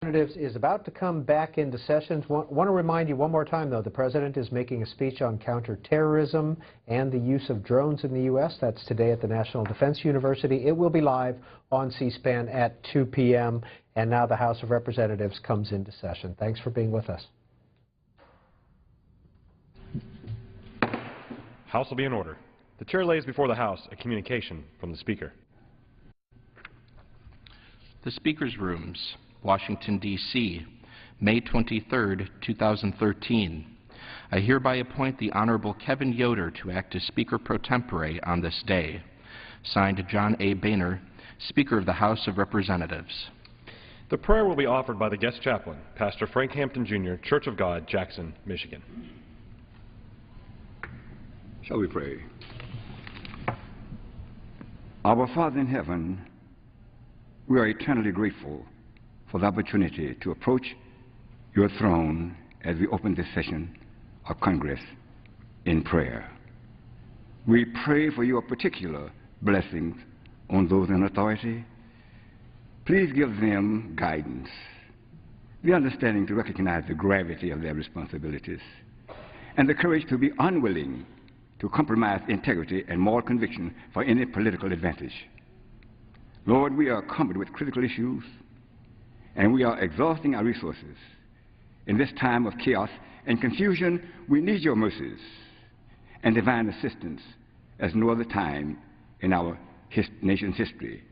Representatives is about to come back into session. Want to remind you one more time, though, the President is making a speech on counterterrorism and the use of drones in the U.S. That's today at the National Defense University. It will be live on C-SPAN at 2 p.m. And now the House of Representatives comes into session. Thanks for being with us. House will be in order. The Chair lays before the House a communication from the Speaker. The Speaker's Rooms, Washington, D.C., May 23, 2013. I hereby appoint the Honorable Kevin Yoder to act as Speaker pro tempore on this day. Signed, John A. Boehner, Speaker of the House of Representatives. The prayer will be offered by the guest chaplain, Pastor Frank Hampton, Jr., Church of God, Jackson, Michigan. Shall we pray? Our Father in heaven, we are eternally grateful for the opportunity to approach your throne as we open this session of Congress in prayer. We pray for your particular blessings on those in authority. Please give them guidance, the understanding to recognize the gravity of their responsibilities, and the courage to be unwilling to compromise integrity and moral conviction for any political advantage. Lord, we are encumbered with critical issues, and we are exhausting our resources. In this time of chaos and confusion, we need your mercies and divine assistance as no other time in our nation's history.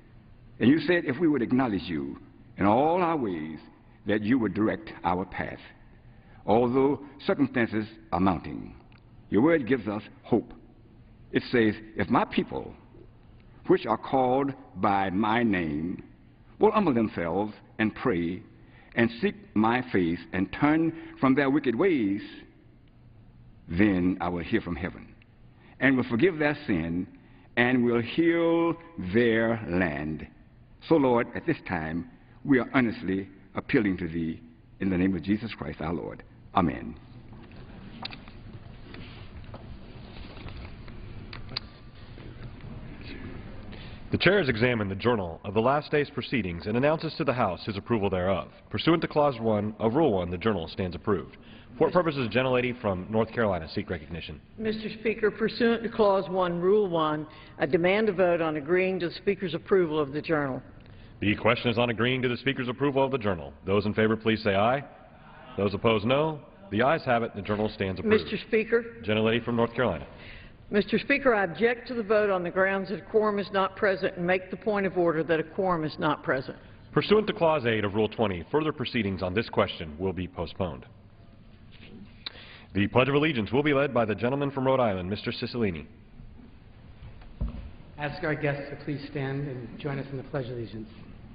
And you said if we would acknowledge you in all our ways, that you would direct our path. Although circumstances are mounting, your word gives us hope. It says, if my people, which are called by my name, will humble themselves and pray and seek my face and turn from their wicked ways, then I will hear from heaven and will forgive their sin and will heal their land. So, Lord, at this time, we are earnestly appealing to thee in the name of Jesus Christ our Lord. Amen. The Chair has examined the journal of the last day's proceedings and announces to the House his approval thereof. Pursuant to Clause 1 of Rule 1, the journal stands approved. For what purposes, the gentlelady from North Carolina seek recognition. Mr. Speaker, pursuant to Clause 1, Rule 1, I demand a vote on agreeing to the Speaker's approval of the journal. The question is on agreeing to the Speaker's approval of the journal. Those in favor, please say aye. Those opposed, no. The ayes have it. The journal stands approved. Mr. Speaker. Gentlelady from North Carolina. Mr. Speaker, I object to the vote on the grounds that a quorum is not present and make the point of order that a quorum is not present. Pursuant to Clause 8 of Rule 20, further proceedings on this question will be postponed. The Pledge of Allegiance will be led by the gentleman from Rhode Island, Mr. CICILLINE. Ask our guests to please stand and join us in the Pledge of Allegiance.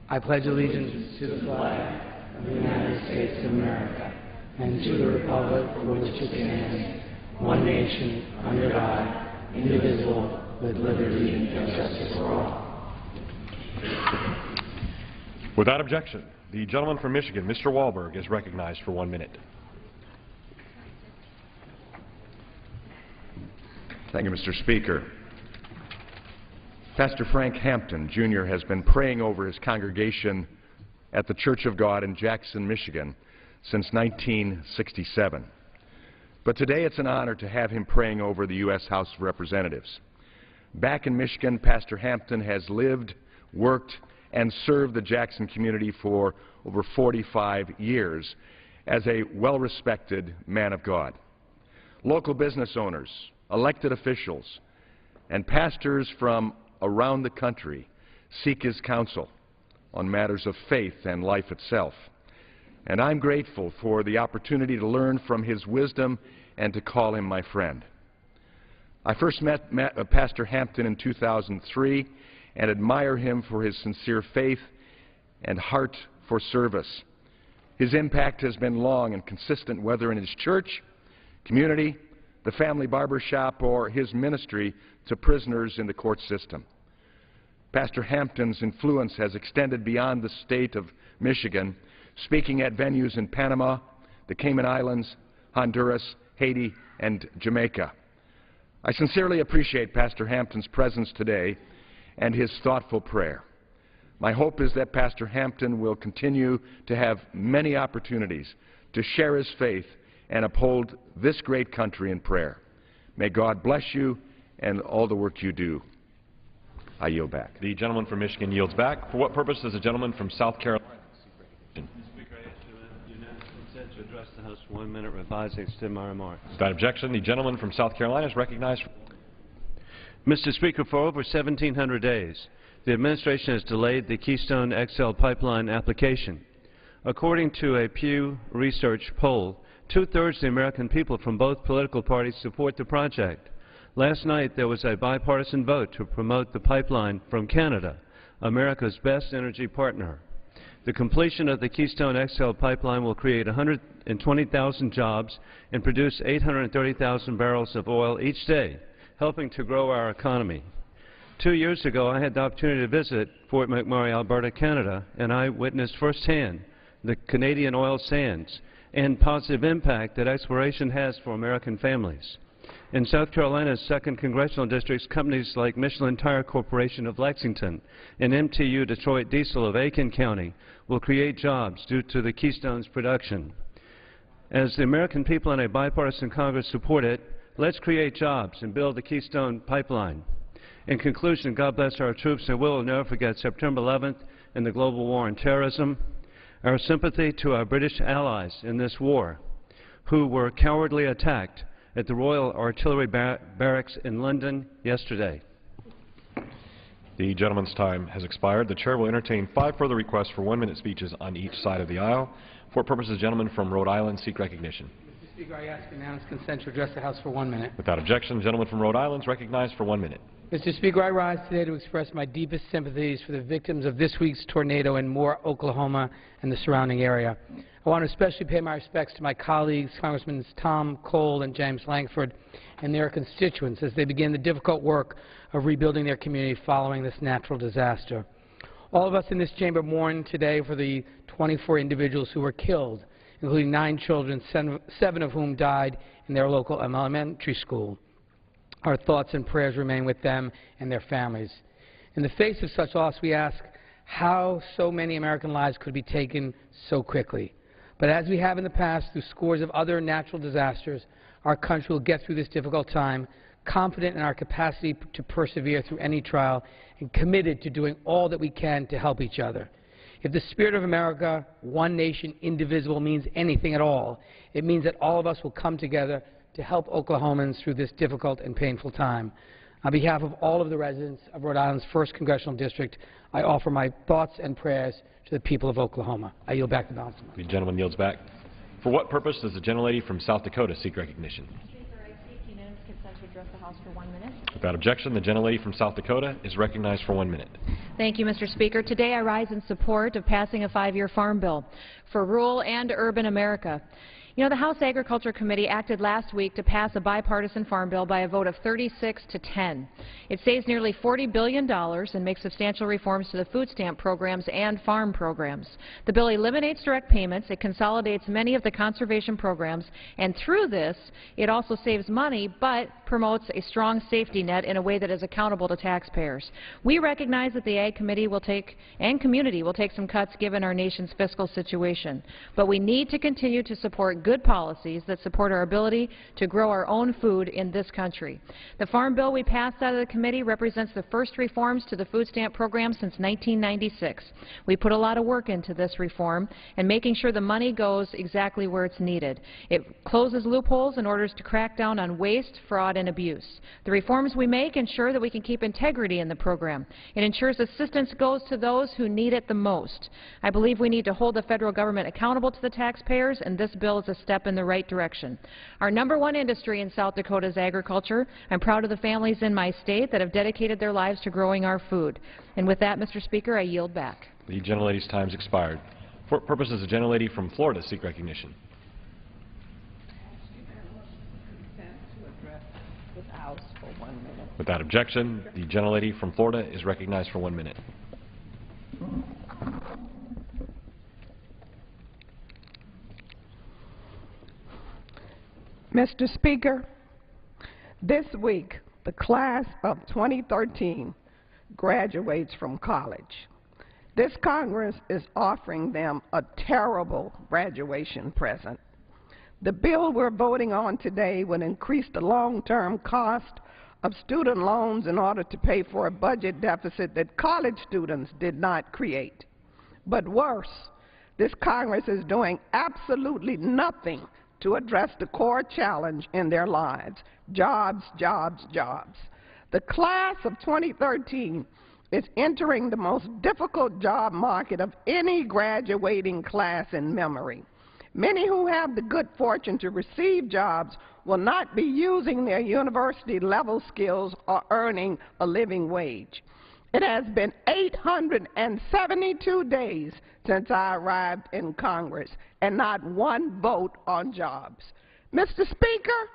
I pledge allegiance to the flag of the United States of America and to the republic for which it stands, one nation, under God, indivisible, with liberty and justice for all. Without objection, the gentleman from Michigan, Mr. Wahlberg, is recognized for 1 minute. Thank you, Mr. Speaker. Pastor Frank Hampton, Jr. has been praying over his congregation at the Church of God in Jackson, Michigan since 1967. But today it's an honor to have him praying over the U.S. House of Representatives. Back in Michigan, Pastor Hampton has lived, worked, and served the Jackson community for over 45 years as a well-respected man of God. Local business owners, elected officials, and pastors from around the country seek his counsel on matters of faith and life itself. And I'm grateful for the opportunity to learn from his wisdom and to call him my friend. I first met Pastor Hampton in 2003 and admire him for his sincere faith and heart for service. His impact has been long and consistent, whether in his church, community, the family barber shop, or his ministry to prisoners in the court system. Pastor Hampton's influence has extended beyond the state of Michigan, speaking at venues in Panama, the Cayman Islands, Honduras, Haiti, and Jamaica. I sincerely appreciate Pastor Hampton's presence today and his thoughtful prayer. My hope is that Pastor Hampton will continue to have many opportunities to share his faith and uphold this great country in prayer. May God bless you and all the work you do. I yield back. The gentleman from Michigan yields back. For what purpose does the gentleman from South Carolina? Mr. Speaker, I ask unanimous consent to address the House for 1 minute, revise and extend my remarks. Without objection, the gentleman from South Carolina is recognized. Mr. Speaker, for over 1,700 days, the administration has delayed the Keystone XL pipeline application. According to a Pew Research poll, 2/3 of the American people from both political parties support the project. Last night, there was a bipartisan vote to promote the pipeline from Canada, America's best energy partner. The completion of the Keystone XL pipeline will create 120,000 jobs and produce 830,000 barrels of oil each day, helping to grow our economy. 2 years ago, I had the opportunity to visit Fort McMurray, Alberta, Canada, and I witnessed firsthand the Canadian oil sands and positive impact that exploration has for American families. In South Carolina's 2nd Congressional Districts, companies like Michelin Tire Corporation of Lexington and MTU Detroit Diesel of Aiken County will create jobs due to the Keystone's production. As the American people in a bipartisan Congress support it, let's create jobs and build the Keystone pipeline. In conclusion, God bless our troops, and we'll never forget September 11th and the global war on terrorism. Our sympathy to our British allies in this war, who were cowardly attacked at the Royal Artillery Barracks in London yesterday. The gentleman's time has expired. The chair will entertain 5 further requests for 1-minute speeches on each side of the aisle. For what purpose, the gentleman from Rhode Island seek recognition. Mr. Speaker, I ask unanimous consent to address the House for 1 minute. Without objection, the gentleman from Rhode Island is recognized for 1 minute. Mr. Speaker, I rise today to express my deepest sympathies for the victims of this week's tornado in Moore, Oklahoma, and the surrounding area. I want to especially pay my respects to my colleagues, Congressmen Tom Cole and James Langford, and their constituents as they begin the difficult work of rebuilding their community following this natural disaster. All of us in this chamber mourn today for the 24 individuals who were killed, including 9 children, 7 of whom died in their local elementary school. Our thoughts and prayers remain with them and their families. In the face of such loss, we ask how so many American lives could be taken so quickly. But as we have in the past through scores of other natural disasters, our country will get through this difficult time, confident in our capacity to persevere through any trial and committed to doing all that we can to help each other. If the spirit of America, one nation, indivisible, means anything at all, it means that all of us will come together to help Oklahomans through this difficult and painful time. On behalf of all of the residents of Rhode Island's 1st Congressional District, I offer my thoughts and prayers to the people of Oklahoma. I yield back the balance. The gentleman yields back. For what purpose does the gentlelady from South Dakota seek recognition? Speaker, I seek unanimous consent to address the House for 1 minute. Without objection, the gentlelady from South Dakota is recognized for 1 minute. Thank you, Mr. Speaker. Today I rise in support of passing a 5-year farm bill for rural and urban America. You know, the House Agriculture Committee acted last week to pass a bipartisan farm bill by a vote of 36 to 10. It saves nearly $40 billion and makes substantial reforms to the food stamp programs and farm programs. The bill eliminates direct payments, it consolidates many of the conservation programs, and through this, it also saves money but promotes a strong safety net in a way that is accountable to taxpayers. We recognize that the Ag Committee will take, and community will take some cuts given our nation's fiscal situation, but we need to continue to support good policies that support our ability to grow our own food in this country. The farm bill we passed out of the committee represents the first reforms to the food stamp program since 1996. We put a lot of work into this reform and making sure the money goes exactly where it's needed. It closes loopholes in order to crack down on waste, fraud, and abuse. The reforms we make ensure that we can keep integrity in the program. It ensures assistance goes to those who need it the most. I believe we need to hold the federal government accountable to the taxpayers, and this bill is a step in the right direction. Our #1 industry in South Dakota is agriculture. I'm proud of the families in my state that have dedicated their lives to growing our food. And with that, Mr. Speaker, I yield back. The gentlelady's time has expired. For what purpose does the gentlelady from Florida seek recognition? Without objection, the gentlelady from Florida is recognized for 1 minute. Mr. Speaker, this week the class of 2013 graduates from college. This Congress is offering them a terrible graduation present. The bill we're voting on today would increase the long-term cost of student loans in order to pay for a budget deficit that college students did not create. But worse, this Congress is doing absolutely nothing to address the core challenge in their lives: jobs, jobs, jobs. The class of 2013 is entering the most difficult job market of any graduating class in memory. Many who have the good fortune to receive jobs will not be using their university-level skills or earning a living wage. It has been 872 days since I arrived in Congress, and not one vote on jobs. Mr. Speaker,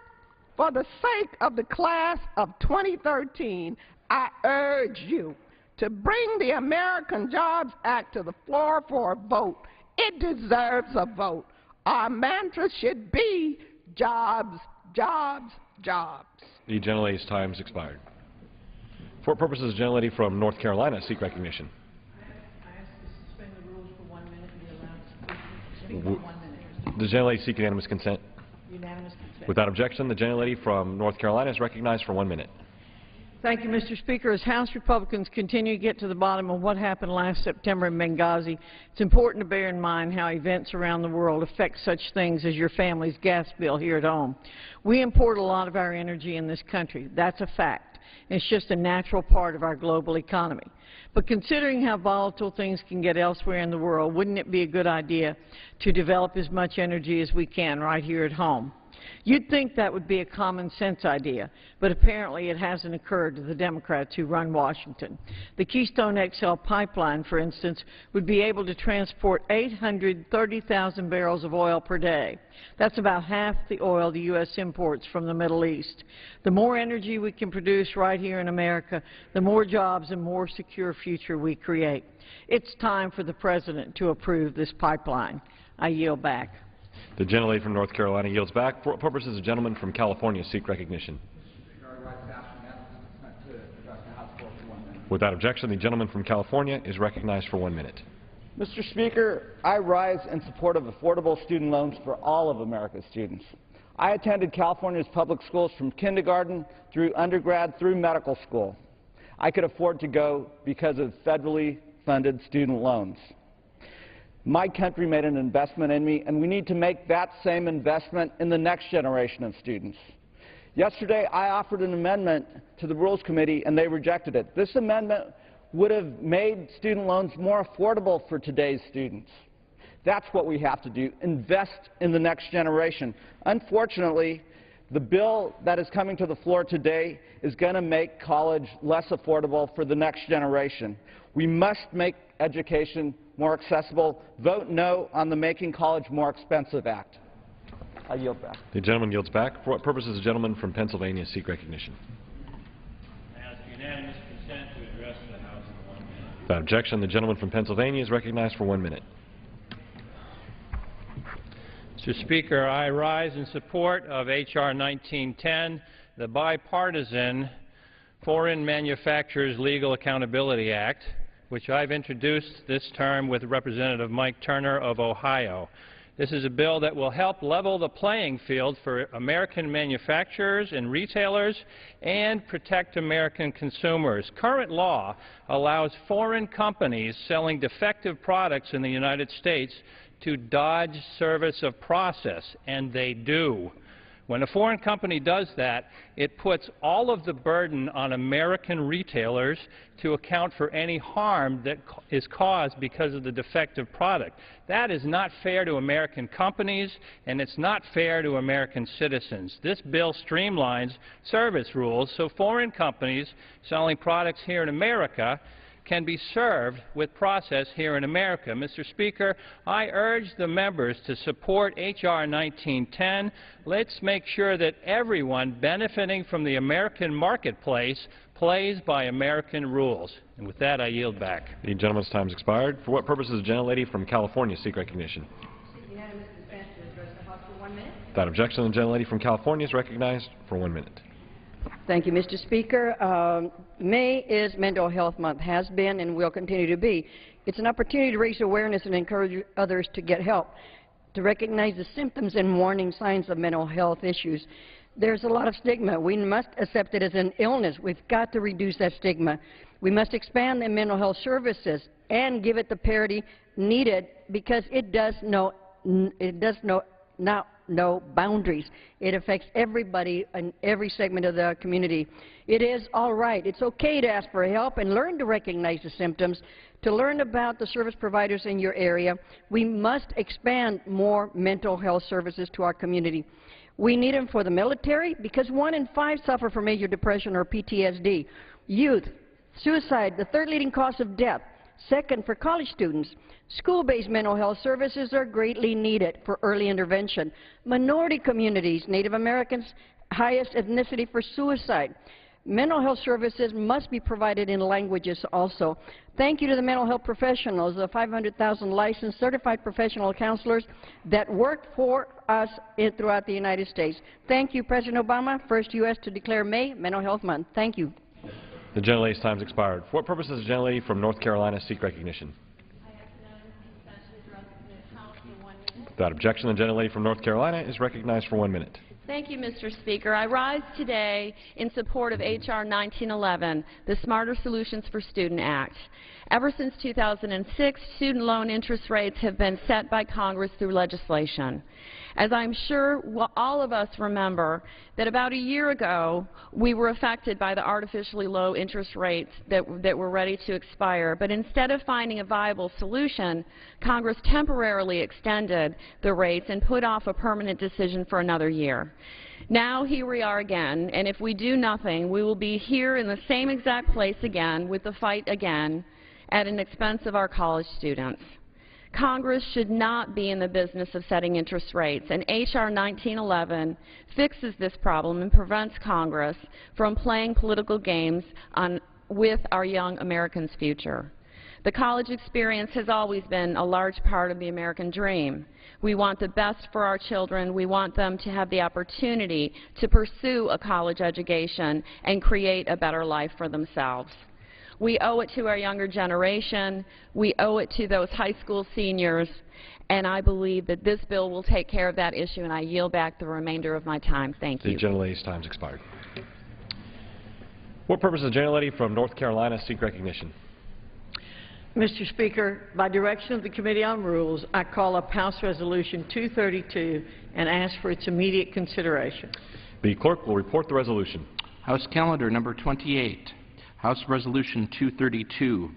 for the sake of the class of 2013, I urge you to bring the American Jobs Act to the floor for a vote. It deserves a vote. Our mantra should be jobs, jobs, jobs. The gentlelady's time has expired. For purposes, the gentlelady from North Carolina seek recognition. I ask to suspend the rules for 1 minute and be allowed to speak for 1 minute. The gentlelady seek unanimous consent. Unanimous consent. Without objection, the gentlelady from North Carolina is recognized for 1 minute. Thank you, Mr. Speaker. As House Republicans continue to get to the bottom of what happened last September in Benghazi, it's important to bear in mind how events around the world affect such things as your family's gas bill here at home. We import a lot of our energy in this country. That's a fact. It's just a natural part of our global economy. But considering how volatile things can get elsewhere in the world, wouldn't it be a good idea to develop as much energy as we can right here at home? You'd think that would be a common sense idea, but apparently it hasn't occurred to the Democrats who run Washington. The Keystone XL pipeline, for instance, would be able to transport 830,000 barrels of oil per day. That's about half the oil the U.S. imports from the Middle East. The more energy we can produce right here in America, the more jobs and more secure future we create. It's time for the President to approve this pipeline. I yield back. The gentlelady from North Carolina yields back. For purposes, the gentleman from California seek recognition. Without objection, the gentleman from California is recognized for 1 minute. Mr. Speaker, I rise in support of affordable student loans for all of America's students. I attended California's public schools from kindergarten through undergrad through medical school. I could afford to go because of federally funded student loans. My country made an investment in me, and we need to make that same investment in the next generation of students. Yesterday, I offered an amendment to the Rules Committee, and they rejected it. This amendment would have made student loans more affordable for today's students. That's what we have to do, invest in the next generation. Unfortunately, the bill that is coming to the floor today is going to make college less affordable for the next generation. We must make education more accessible. Vote no on the Making College More Expensive Act. I yield back. The gentleman yields back. For what purposes, the gentleman from Pennsylvania seek recognition. I ask unanimous consent to address the House in 1 minute. Without objection, the gentleman from Pennsylvania is recognized for 1 minute. Mr. Speaker, I rise in support of H.R. 1910, the bipartisan Foreign Manufacturers Legal Accountability Act, which I've introduced this term with Representative Mike Turner of Ohio. This is a bill that will help level the playing field for American manufacturers and retailers and protect American consumers. Current law allows foreign companies selling defective products in the United States to dodge service of process, and they do. When a foreign company does that, it puts all of the burden on American retailers to account for any harm that is caused because of the defective product. That is not fair to American companies, and it's not fair to American citizens. This bill streamlines service rules so foreign companies selling products here in America can be served with process here in America. Mr. Speaker, I urge the members to support H.R. 1910. Let's make sure that everyone benefiting from the American marketplace plays by American rules. And with that, I yield back. The gentleman's time has expired. For what purposes, the gentlelady from California seek recognition. Unanimous consent to address the House for 1 minute. Without objection, the gentlelady from California is recognized for 1 minute. Thank you, Mr. Speaker. May is Mental Health Month, has been and will continue to be. It's an opportunity to raise awareness and encourage others to get help, to recognize the symptoms and warning signs of mental health issues. There's a lot of stigma. We must accept it as an illness. We've got to reduce that stigma. We must expand the mental health services and give it the parity needed, because it does not know boundaries. It affects everybody in every segment of the community. It is all right. It's okay to ask for help and learn to recognize the symptoms, to learn about the service providers in your area. We must expand more mental health services to our community. We need them for the military, because 1 in 5 suffer from major depression or PTSD. Youth, suicide, the third leading cause of death. Second, for college students, school-based mental health services are greatly needed for early intervention. Minority communities, Native Americans, highest ethnicity for suicide. Mental health services must be provided in languages also. Thank you to the mental health professionals, the 500,000 licensed certified professional counselors that work for us throughout the United States. Thank you, President Obama, first U.S. to declare May Mental Health Month. Thank you. The gentlelady's time has expired. For what purpose does the gentlelady from North Carolina seek recognition? Without objection, the gentlelady from North Carolina is recognized for 1 minute. Thank you, Mr. Speaker. I rise today in support of H.R. 1911, the Smarter Solutions for Student Act. Ever since 2006, student loan interest rates have been set by Congress through legislation. As I'm sure all of us remember, that about a year ago, we were affected by the artificially low interest rates that were ready to expire. But instead of finding a viable solution, Congress temporarily extended the rates and put off a permanent decision for another year. Now here we are again, and if we do nothing, we will be here in the same exact place again with the fight again at an expense of our college students. Congress should not be in the business of setting interest rates, and H.R. 1911 fixes this problem and prevents Congress from playing political games with our young Americans' future. The college experience has always been a large part of the American dream. We want the best for our children. We want them to have the opportunity to pursue a college education and create a better life for themselves. We owe it to our younger generation. We owe it to those high school seniors, and I believe that this bill will take care of that issue, and I yield back the remainder of my time. Thank you. The gentlelady's time has expired. What purpose does the gentlelady from North Carolina seek recognition? Mr. Speaker, by direction of the Committee on Rules, I call up House Resolution 232 and ask for its immediate consideration. The clerk will report the resolution. House Calendar number 28. House Resolution 232,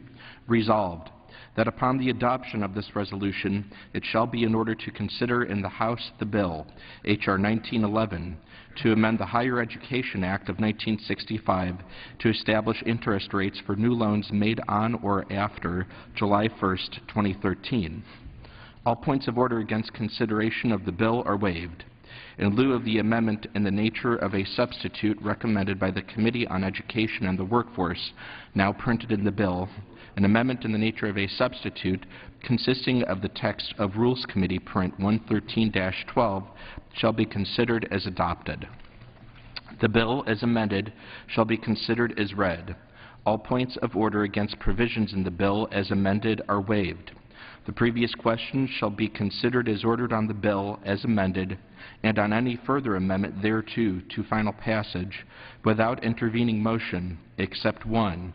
resolved that upon the adoption of this resolution, it shall be in order to consider in the House the bill, H.R. 1911, to amend the Higher Education Act of 1965 to establish interest rates for new loans made on or after July 1st, 2013. All points of order against consideration of the bill are waived. In lieu of the amendment in the nature of a substitute recommended by the Committee on Education and the Workforce, now printed in the bill, an amendment in the nature of a substitute consisting of the text of Rules Committee Print 113-12 shall be considered as adopted. The bill, as amended, shall be considered as read. All points of order against provisions in the bill as amended are waived. The previous question shall be considered as ordered on the bill as amended, and on any further amendment thereto to final passage, without intervening motion, except 1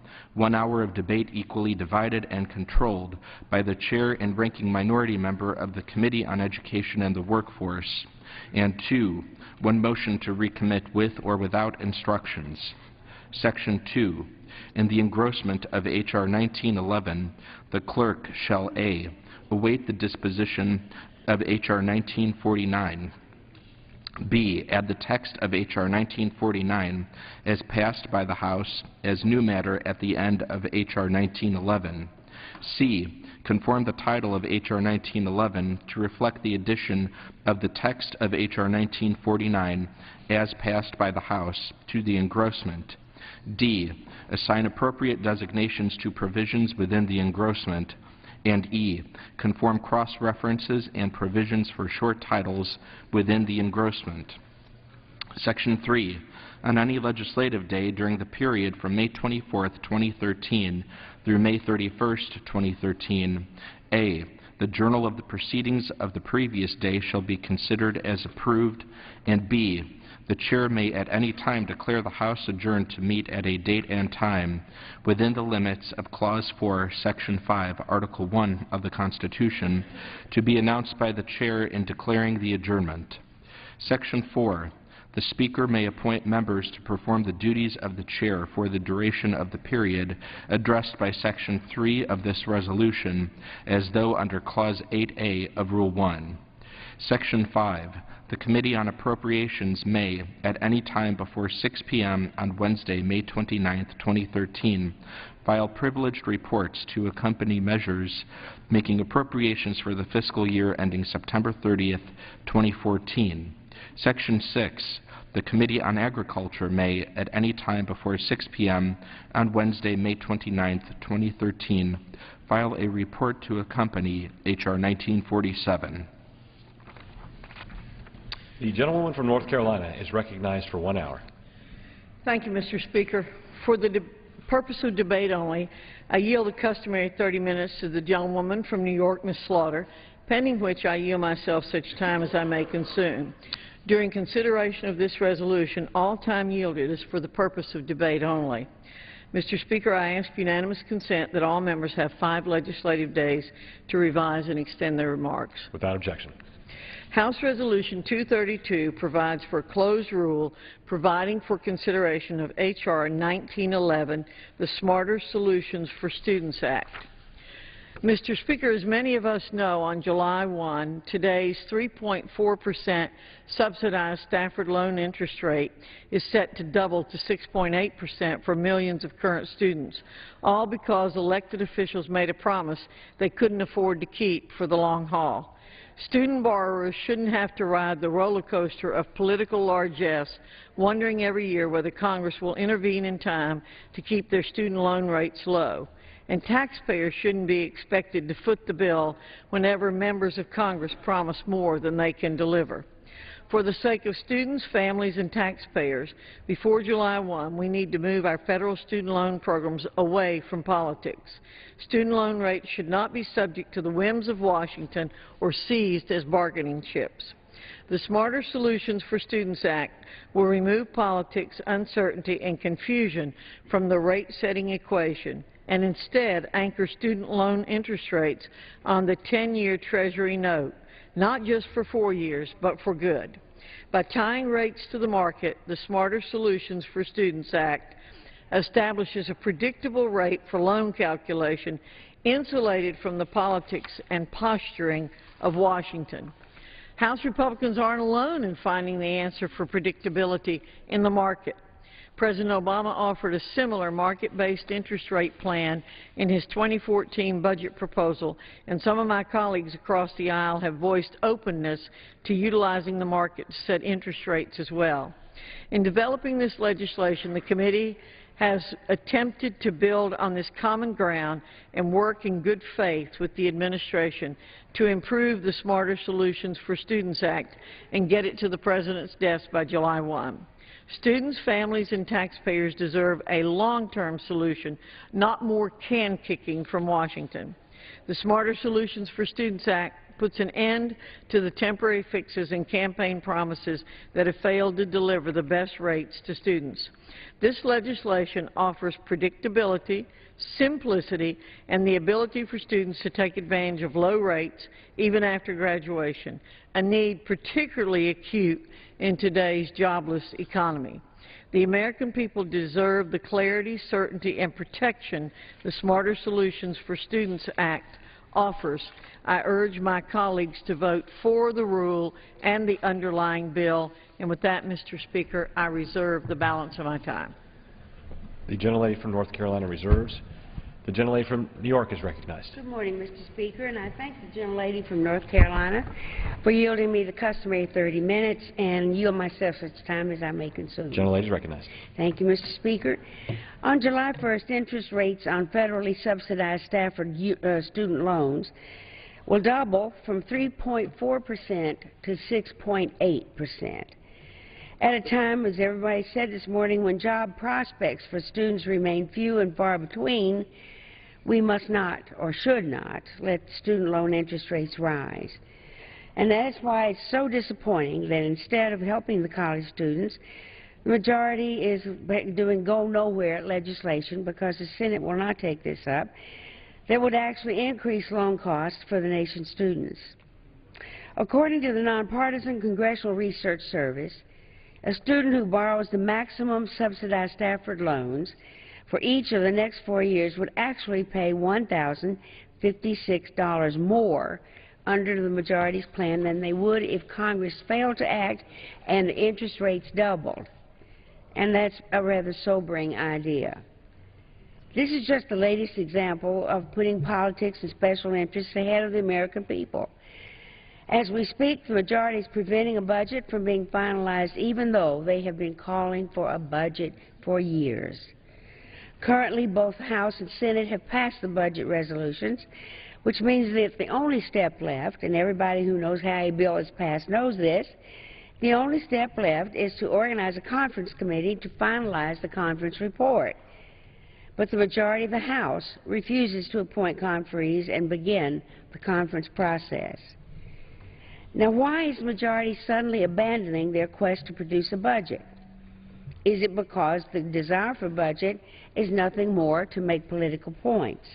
hour of debate equally divided and controlled by the chair and ranking minority member of the Committee on Education and the Workforce, and 2, 1 motion to recommit with or without instructions. Section 2. In the engrossment of H.R. 1911, the clerk shall a. await the disposition of H.R. 1949, b. add the text of H.R. 1949 as passed by the House as new matter at the end of H.R. 1911, c. conform the title of H.R. 1911 to reflect the addition of the text of H.R. 1949 as passed by the House to the engrossment, d. assign appropriate designations to provisions within the engrossment, and e. conform cross-references and provisions for short titles within the engrossment. Section 3. On any legislative day during the period from May 24, 2013 through May 31st, 2013. A, the journal of the proceedings of the previous day shall be considered as approved, and B, the Chair may at any time declare the House adjourned to meet at a date and time within the limits of Clause 4, Section 5, Article 1 of the Constitution, to be announced by the Chair in declaring the adjournment. Section 4. The Speaker may appoint members to perform the duties of the Chair for the duration of the period addressed by Section 3 of this resolution, as though under Clause 8A of Rule 1. Section 5. The Committee on Appropriations may, at any time before 6 p.m. on Wednesday, May 29, 2013, file privileged reports to accompany measures making appropriations for the fiscal year ending September 30, 2014. Section 6. The Committee on Agriculture may, at any time before 6 p.m. on Wednesday, May 29, 2013, file a report to accompany H.R. 1947. The gentlewoman from North Carolina is recognized for 1 hour. Thank you, Mr. Speaker. For the purpose of debate only, I yield the customary 30 minutes to the gentlewoman from New York, Ms. Slaughter, pending which I yield myself such time as I may consume. During consideration of this resolution, all time yielded is for the purpose of debate only. Mr. Speaker, I ask unanimous consent that all members have 5 legislative days to revise and extend their remarks. Without objection. House Resolution 232 provides for a closed rule providing for consideration of H.R. 1911, the Smarter Solutions for Students Act. Mr. Speaker, as many of us know, on July 1, today's 3.4% subsidized Stafford loan interest rate is set to double to 6.8% for millions of current students, all because elected officials made a promise they couldn't afford to keep for the long haul. Student borrowers shouldn't have to ride the roller coaster of political largesse, wondering every year whether Congress will intervene in time to keep their student loan rates low. And taxpayers shouldn't be expected to foot the bill whenever members of Congress promise more than they can deliver. For the sake of students, families, and taxpayers, before July 1, we need to move our federal student loan programs away from politics. Student loan rates should not be subject to the whims of Washington or seized as bargaining chips. The Smarter Solutions for Students Act will remove politics, uncertainty, and confusion from the rate-setting equation and instead anchor student loan interest rates on the 10-year Treasury note, not just for 4 years, but for good. By tying rates to the market, the Smarter Solutions for Students Act establishes a predictable rate for loan calculation insulated from the politics and posturing of Washington. House Republicans aren't alone in finding the answer for predictability in the market. President Obama offered a similar market-based interest rate plan in his 2014 budget proposal, and some of my colleagues across the aisle have voiced openness to utilizing the market to set interest rates as well. In developing this legislation, the committee has attempted to build on this common ground and work in good faith with the administration to improve the Smarter Solutions for Students Act and get it to the President's desk by July 1. Students, families, and taxpayers deserve a long-term solution, not more can-kicking from Washington. The Smarter Solutions for Students Act puts an end to the temporary fixes and campaign promises that have failed to deliver the best rates to students. This legislation offers predictability, simplicity, and the ability for students to take advantage of low rates even after graduation, a need particularly acute in today's jobless economy. The American people deserve the clarity, certainty, and protection the Smarter Solutions for Students Act offers. I urge my colleagues to vote for the rule and the underlying bill. And with that, Mr. Speaker, I reserve the balance of my time. The gentlelady from North Carolina reserves. The gentlelady from New York is recognized. Good morning, Mr. Speaker, and I thank the gentlelady from North Carolina for yielding me the customary 30 minutes and yield myself such time as I may consume. Gentlelady is recognized. Thank you, Mr. Speaker. On July 1st, interest rates on federally subsidized Stafford student loans will double from 3.4% to 6.8%. At a time, as everybody said this morning, when job prospects for students remain few and far between, We must not, or should not, let student loan interest rates rise. And that's why it's so disappointing that instead of helping the college students, the majority is doing go-nowhere legislation, because the Senate will not take this up, that would actually increase loan costs for the nation's students. According to the Nonpartisan Congressional Research Service, a student who borrows the maximum subsidized Stafford loans for each of the next 4 years would actually pay $1,056 more under the majority's plan than they would if Congress failed to act and the interest rates doubled. And that's a rather sobering idea. This is just the latest example of putting politics and special interests ahead of the American people. As we speak, the majority is preventing a budget from being finalized, even though they have been calling for a budget for years. Currently, both House and Senate have passed the budget resolutions, which means that the only step left, and everybody who knows how a bill is passed knows this, the only step left is to organize a conference committee to finalize the conference report. But the majority of the House refuses to appoint conferees and begin the conference process. Now, why is the majority suddenly abandoning their quest to produce a budget? Is it because the desire for budget is nothing more to make political points?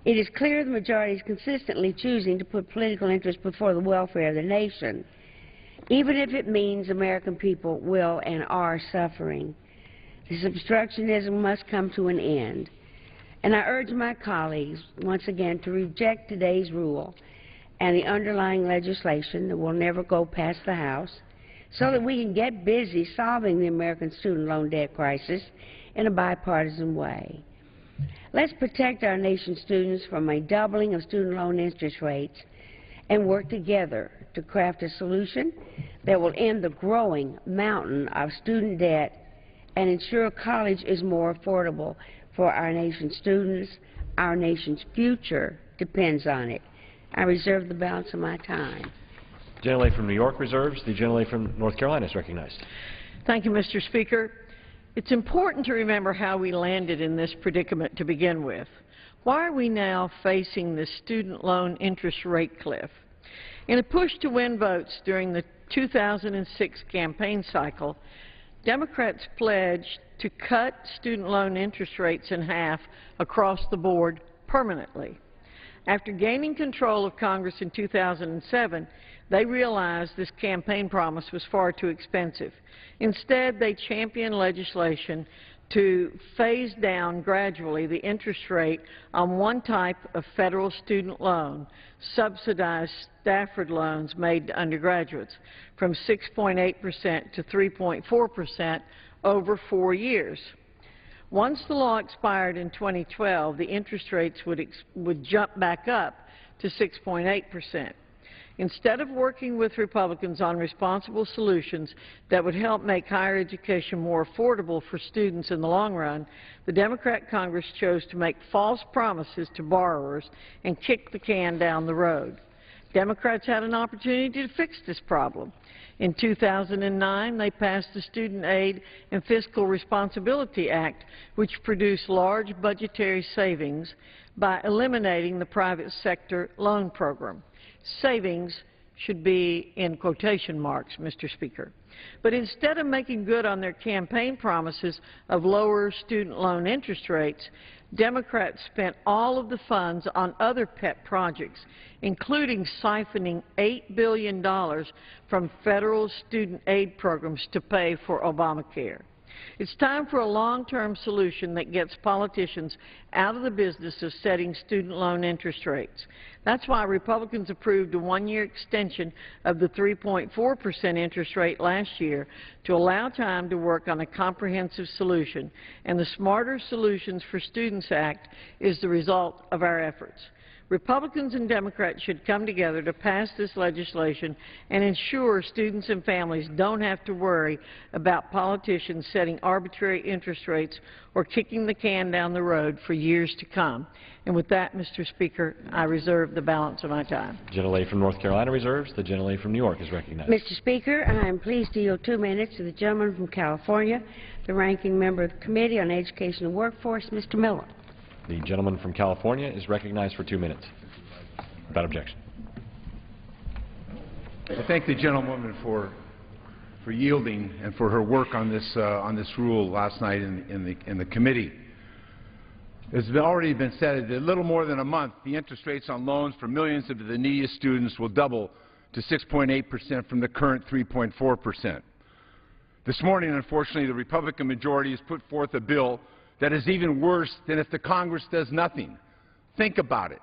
It is clear the majority is consistently choosing to put political interest before the welfare of the nation, even if it means American people will and are suffering. This obstructionism must come to an end. And I urge my colleagues once again to reject today's rule and the underlying legislation that will never go past the House, so that we can get busy solving the American student loan debt crisis in a bipartisan way. Let's protect our nation's students from a doubling of student loan interest rates and work together to craft a solution that will end the growing mountain of student debt and ensure college is more affordable for our nation's students. Our nation's future depends on it. I reserve the balance of my time. The gentlelady from New York reserves. The gentlelady from North Carolina is recognized. Thank you, Mr. Speaker. It's important to remember how we landed in this predicament to begin with. Why are we now facing this student loan interest rate cliff? In a push to win votes during the 2006 campaign cycle, Democrats pledged to cut student loan interest rates in half across the board permanently. After gaining control of Congress in 2007, they realized this campaign promise was far too expensive. Instead, they championed legislation to phase down gradually the interest rate on one type of federal student loan, subsidized Stafford loans made to undergraduates, from 6.8% to 3.4% over 4 years. Once the law expired in 2012, the interest rates would jump back up to 6.8%. Instead of working with Republicans on responsible solutions that would help make higher education more affordable for students in the long run, the Democrat Congress chose to make false promises to borrowers and kick the can down the road. Democrats had an opportunity to fix this problem. In 2009, they passed the Student Aid and Fiscal Responsibility Act, which produced large budgetary savings by eliminating the private sector loan program. Savings should be in quotation marks, Mr. Speaker. But instead of making good on their campaign promises of lower student loan interest rates, Democrats spent all of the funds on other pet projects, including siphoning $8 billion from federal student aid programs to pay for Obamacare. It's time for a long-term solution that gets politicians out of the business of setting student loan interest rates. That's why Republicans approved a one-year extension of the 3.4% interest rate last year to allow time to work on a comprehensive solution. And the Smarter Solutions for Students Act is the result of our efforts. Republicans and Democrats should come together to pass this legislation and ensure students and families don't have to worry about politicians setting arbitrary interest rates or kicking the can down the road for years to come. And with that, Mr. Speaker, I reserve the balance of my time. The gentlelady from North Carolina reserves. The gentlelady from New York is recognized. Mr. Speaker, I am pleased to yield 2 minutes to the gentleman from California, the ranking member of the Committee on Education and Workforce, Mr. Miller. The gentleman from California is recognized for 2 minutes. Without objection. I thank the gentlewoman for yielding and for her work on this rule last night in the committee. As already been said, in a little more than a month, the interest rates on loans for millions of the neediest students will double to 6.8% from the current 3.4%. This morning, unfortunately, the Republican majority has put forth a bill that is even worse than if the Congress does nothing. Think about it.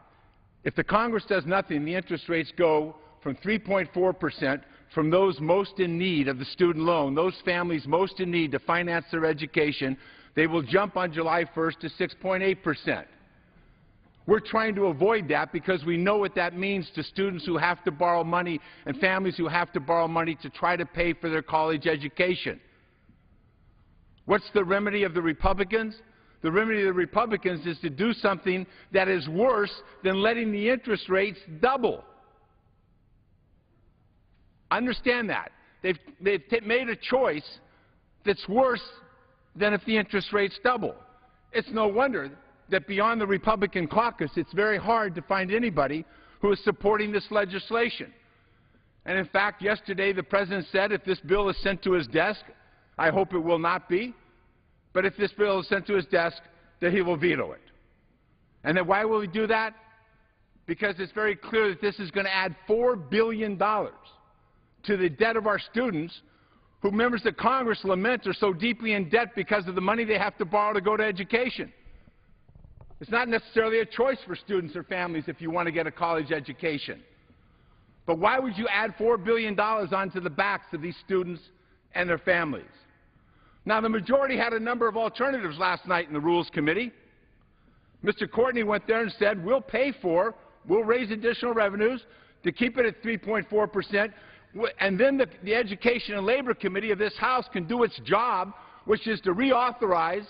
If the Congress does nothing, the interest rates go from 3.4% from those most in need of the student loan, those families most in need to finance their education, they will jump on July 1st to 6.8%. We're trying to avoid that because we know what that means to students who have to borrow money and families who have to borrow money to try to pay for their college education. What's the remedy of the Republicans? The remedy of the Republicans is to do something that is worse than letting the interest rates double. Understand that. They've made a choice that's worse than if the interest rates double. It's no wonder that beyond the Republican caucus, it's very hard to find anybody who is supporting this legislation. And in fact, yesterday the President said if this bill is sent to his desk, I hope it will not be, but if this bill is sent to his desk, that he will veto it. And then why will he do that? Because it's very clear that this is going to add $4 billion to the debt of our students who members of Congress lament are so deeply in debt because of the money they have to borrow to go to education. It's not necessarily a choice for students or families if you want to get a college education. But why would you add $4 billion onto the backs of these students and their families? Now, the majority had a number of alternatives last night in the Rules Committee. Mr. Courtney went there and said, we'll raise additional revenues to keep it at 3.4%, and then the Education and Labor Committee of this House can do its job, which is to reauthorize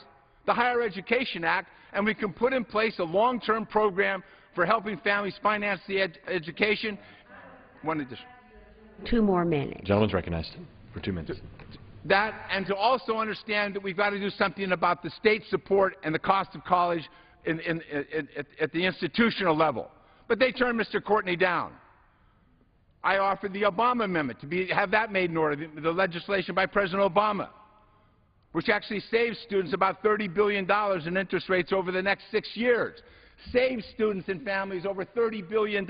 the Higher Education Act, and we can put in place a long-term program for helping families finance the education. One addition. 2 more minutes. The gentleman's recognized for 2 minutes. That, and to also understand that we've got to do something about the state support and the cost of college at the institutional level. But they turned Mr. Courtney down. I offered the Obama amendment to have that made in order, the legislation by President Obama, which actually saves students about $30 billion in interest rates over the next 6 years. Saves students and families over $30 billion.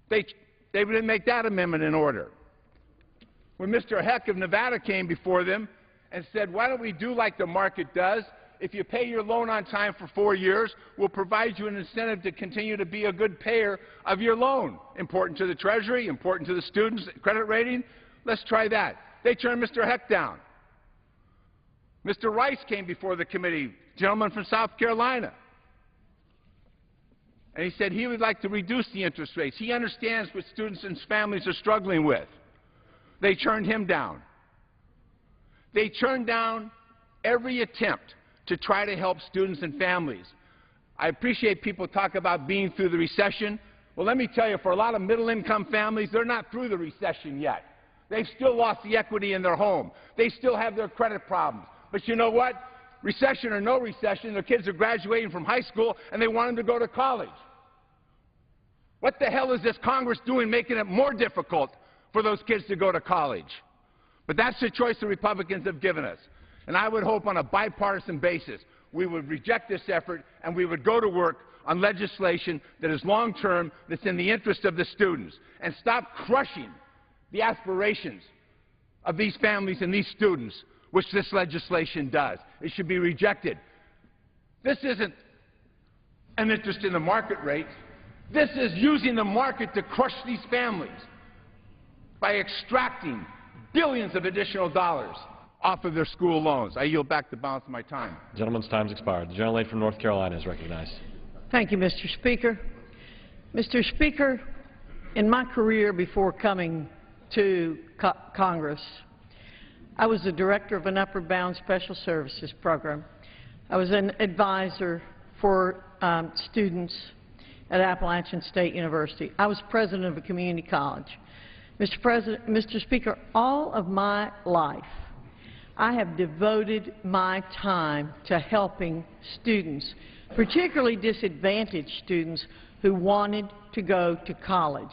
They didn't make that amendment in order. When Mr. Heck of Nevada came before them and said, why don't we do like the market does? If you pay your loan on time for 4 years, we'll provide you an incentive to continue to be a good payer of your loan. Important to the Treasury, important to the students' credit rating. Let's try that. They turned Mr. Heck down. Mr. Rice came before the committee, gentleman from South Carolina. And he said he would like to reduce the interest rates. He understands what students and families are struggling with. They turned him down. They turned down every attempt to try to help students and families. I appreciate people talk about being through the recession. Well, let me tell you, for a lot of middle-income families, they're not through the recession yet. They've still lost the equity in their home. They still have their credit problems. But you know what? Recession or no recession, their kids are graduating from high school and they want them to go to college. What the hell is this Congress doing making it more difficult for those kids to go to college? But that's the choice the Republicans have given us. And I would hope on a bipartisan basis we would reject this effort and we would go to work on legislation that is long-term, that's in the interest of the students, and stop crushing the aspirations of these families and these students, which this legislation does. It should be rejected. This isn't an interest in the market rate. This is using the market to crush these families by extracting billions of additional dollars off of their school loans. I yield back the balance of my time. The gentleman's time has expired. The gentlelady from North Carolina is recognized. Thank you, Mr. Speaker. Mr. Speaker, in my career before coming to Congress, I was the director of an Upward Bound Special Services program. I was an advisor for students at Appalachian State University. I was president of a community college. Mr. Speaker, all of my life, I have devoted my time to helping students, particularly disadvantaged students who wanted to go to college,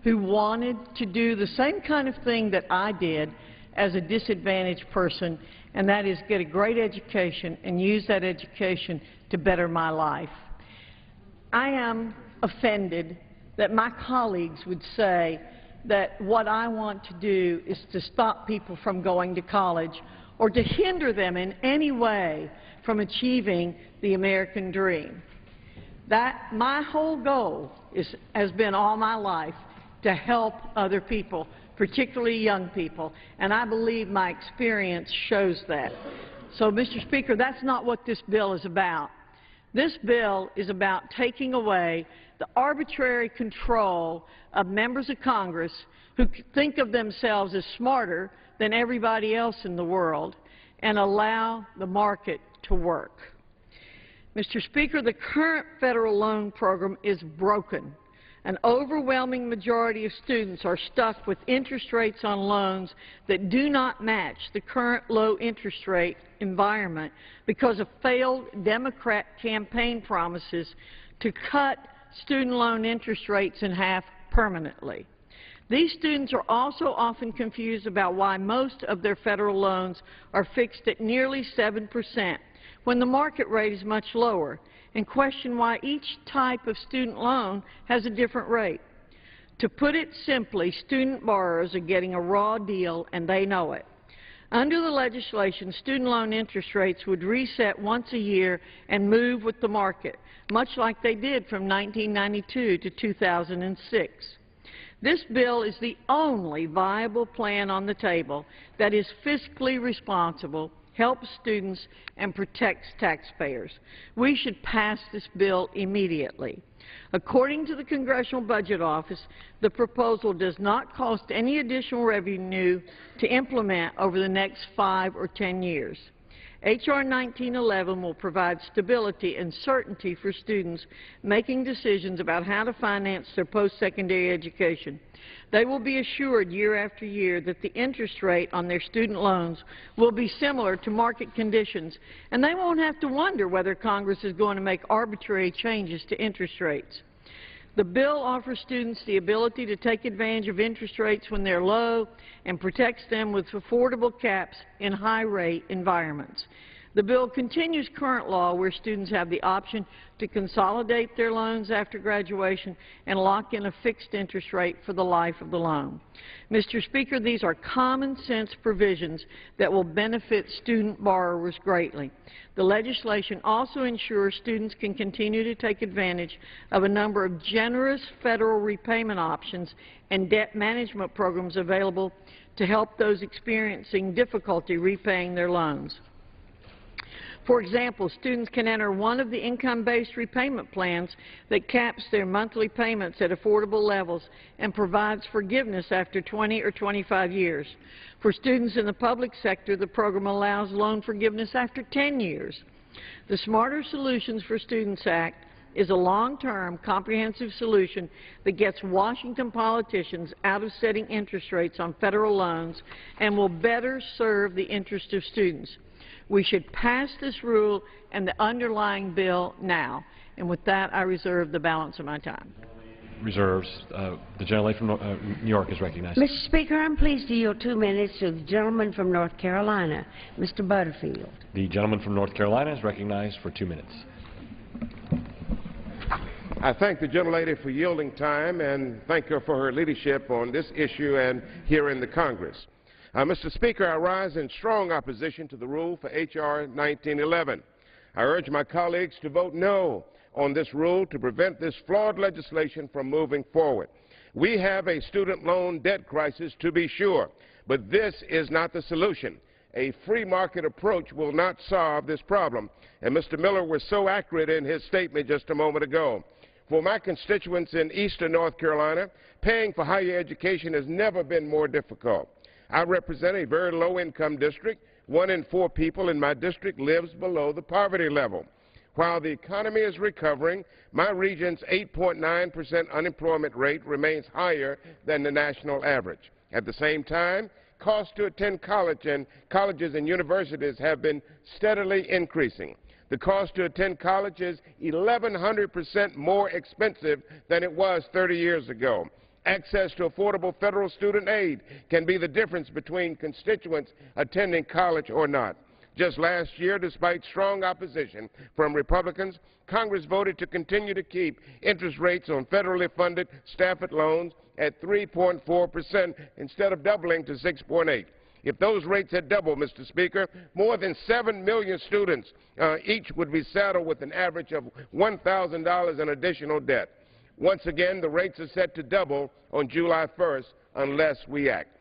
who wanted to do the same kind of thing that I did as a disadvantaged person, and that is get a great education and use that education to better my life. I am offended that my colleagues would say that what I want to do is to stop people from going to college or to hinder them in any way from achieving the American dream. That my whole goal has been all my life to help other people, particularly young people, and I believe my experience shows that. So, Mr. Speaker, that's not what this bill is about. This bill is about taking away the arbitrary control of members of Congress who think of themselves as smarter than everybody else in the world and allow the market to work. Mr. Speaker, the current federal loan program is broken. An overwhelming majority of students are stuck with interest rates on loans that do not match the current low interest rate environment because of failed Democrat campaign promises to cut student loan interest rates in half permanently. These students are also often confused about why most of their federal loans are fixed at nearly 7% when the market rate is much lower, and question why each type of student loan has a different rate. To put it simply, student borrowers are getting a raw deal, and they know it. Under the legislation, student loan interest rates would reset once a year and move with the market, much like they did from 1992 to 2006. This bill is the only viable plan on the table that is fiscally responsible, helps students, and protects taxpayers. We should pass this bill immediately. According to the Congressional Budget Office, the proposal does not cost any additional revenue to implement over the next 5 or 10 years. H.R. 1911 will provide stability and certainty for students making decisions about how to finance their post-secondary education. They will be assured year after year that the interest rate on their student loans will be similar to market conditions, and they won't have to wonder whether Congress is going to make arbitrary changes to interest rates. The bill offers students the ability to take advantage of interest rates when they're low and protects them with affordable caps in high-rate environments. The bill continues current law where students have the option to consolidate their loans after graduation and lock in a fixed interest rate for the life of the loan. Mr. Speaker, these are common-sense provisions that will benefit student borrowers greatly. The legislation also ensures students can continue to take advantage of a number of generous federal repayment options and debt management programs available to help those experiencing difficulty repaying their loans. For example, students can enter one of the income-based repayment plans that caps their monthly payments at affordable levels and provides forgiveness after 20 or 25 years. For students in the public sector, the program allows loan forgiveness after 10 years. The Smarter Solutions for Students Act is a long-term, comprehensive solution that gets Washington politicians out of setting interest rates on federal loans and will better serve the interest of students. We should pass this rule and the underlying bill now. And with that, I reserve the balance of my time. Reserves. The gentlelady from New York is recognized. Mr. Speaker, I'm pleased to yield 2 minutes to the gentleman from North Carolina, Mr. Butterfield. The gentleman from North Carolina is recognized for 2 minutes. I thank the gentlelady for yielding time and thank her for her leadership on this issue and here in the Congress. Mr. Speaker, I rise in strong opposition to the rule for H.R. 1911. I urge my colleagues to vote no on this rule to prevent this flawed legislation from moving forward. We have a student loan debt crisis, to be sure, but this is not the solution. A free market approach will not solve this problem, and Mr. Miller was so accurate in his statement just a moment ago. For my constituents in eastern North Carolina, paying for higher education has never been more difficult. I represent a very low-income district. 1 in 4 people in my district lives below the poverty level. While the economy is recovering, my region's 8.9% unemployment rate remains higher than the national average. At the same time, costs to attend colleges and universities have been steadily increasing. The cost to attend college is 1,100% more expensive than it was 30 years ago. Access to affordable federal student aid can be the difference between constituents attending college or not. Just last year, despite strong opposition from Republicans, Congress voted to continue to keep interest rates on federally funded Stafford loans at 3.4% instead of doubling to 6.8%. If those rates had doubled, Mr. Speaker, more than 7 million students each would be saddled with an average of $1,000 in additional debt. Once again, the rates are set to double on July 1st unless we act.